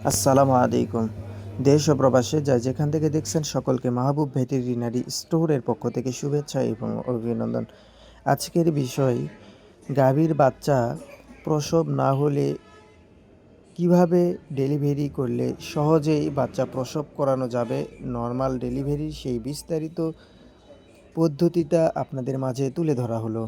আসসালামু আলাইকুম। দেশ ও প্রবাসে যার যেখান থেকে দেখছেন সকলকে মাহবুব ভেটেরিনারি স্টোরের পক্ষ থেকে শুভেচ্ছা এবং অভিনন্দন। আজকের বিষয় গাভীর বাচ্চা প্রসব না হলে কিভাবে ডেলিভারি করলে সহজেই বাচ্চা প্রসব করানো যাবে, নর্মাল ডেলিভারির সেই বিস্তারিত পদ্ধতিটা আপনাদের মাঝে তুলে ধরা হলো।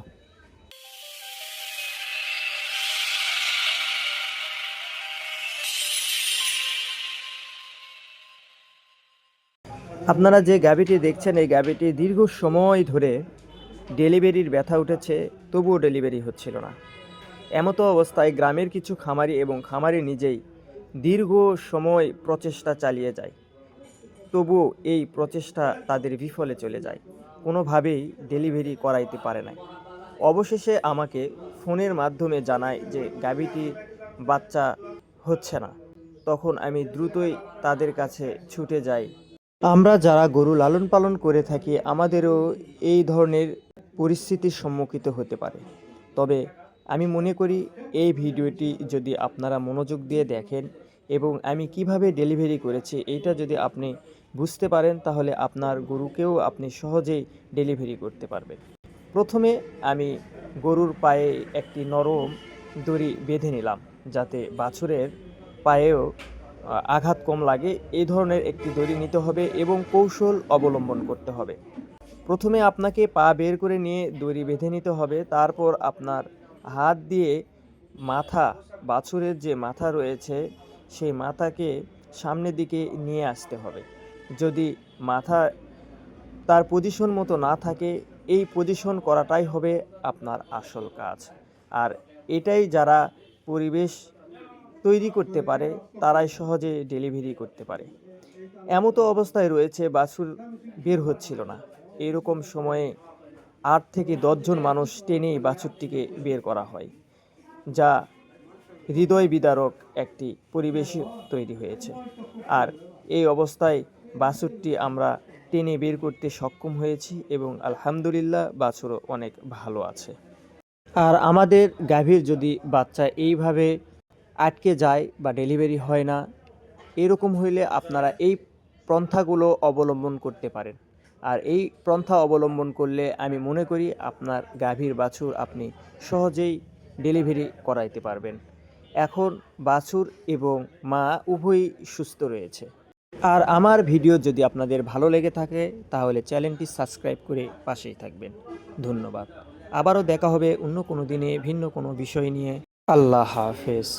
আপনারা যে গাভীটি দেখছেন এই গাভীটি দীর্ঘ সময় ধরে ডেলিভারির ব্যথা উঠেছে, তবুও ডেলিভারি হচ্ছিল না। এমতো অবস্থায় গ্রামের কিছু খামারি এবং খামারি নিজেই দীর্ঘ সময় প্রচেষ্টা চালিয়ে যায়, তবুও এই প্রচেষ্টা তাদের বিফলে চলে যায়, কোনোভাবেই ডেলিভারি করাইতে পারে না। অবশেষে আমাকে ফোনের মাধ্যমে জানায় যে গাভীটির বাচ্চা হচ্ছে না। তখন আমি দ্রুতই তাদের কাছে ছুটে যাই। আমরা যারা গরু লালন পালন করে থাকি আমাদেরও এই ধরনের পরিস্থিতির সম্মুখীন হতে পারে। তবে আমি মনে করি এই ভিডিওটি যদি আপনারা মনোযোগ দিয়ে দেখেন এবং আমি কিভাবে ডেলিভারি করেছি এইটা যদি আপনি বুঝতে পারেন, তাহলে আপনার গরুকেও আপনি সহজেই ডেলিভারি করতে পারবেন। প্রথমে আমি গরুর পায়ে একটি নরম দড়ি বেঁধে নিলাম, যাতে বাছুরের পায়েও আঘাত কম লাগে। এই ধরনের একটি দড়ি নিতে হবে এবং কৌশল অবলম্বন করতে হবে। প্রথমে আপনাকে পা বের করে নিয়ে দড়ি বেঁধে নিতে হবে। তারপর আপনার হাত দিয়ে মাথা, বাছুরের যে মাথা রয়েছে সেই মাথাকে সামনের দিকে নিয়ে আসতে হবে। যদি মাথা তার পজিশন মতো না থাকে, এই পজিশন করাটাই হবে আপনার আসল কাজ। আর এটাই যারা পরিবেশ তৈরি করতে পারে তারাই সহজে ডেলিভারি করতে পারে। এমতো অবস্থায় রয়েছে বাছুর বের হচ্ছিল না, এরকম সময়ে ৮ থেকে ১০ জন মানুষ টেনেই বাছুরটিকে বের করা হয়, যা হৃদয় বিদারক একটি পরিবেশ তৈরি হয়েছে। আর এই অবস্থায় বাছুরটি আমরা টেনে বের করতে সক্ষম হয়েছি এবং আলহামদুলিল্লাহ বাছুরও অনেক ভালো আছে। আর আমাদের গাভীর যদি বাচ্চা এইভাবে আটকে যায় বা ডেলিভারি হয় না, এরকম হইলে আপনারা এই পন্থাগুলো অবলম্বন করতে পারেন। আর এই পন্থা অবলম্বন করলে আমি মনে করি আপনার গাভীর বাছুর আপনি সহজেই ডেলিভারি করাইতে পারবেন। এখন বাছুর এবং মা উভয়ই সুস্থ রয়েছে। আর আমার ভিডিও যদি আপনাদের ভালো লেগে থাকে তাহলে চ্যানেলটি সাবস্ক্রাইব করে পাশেই থাকবেন। ধন্যবাদ। আবারও দেখা হবে অন্য কোনো দিনে ভিন্ন কোনো বিষয় নিয়ে। আল্লাহ হাফেজ।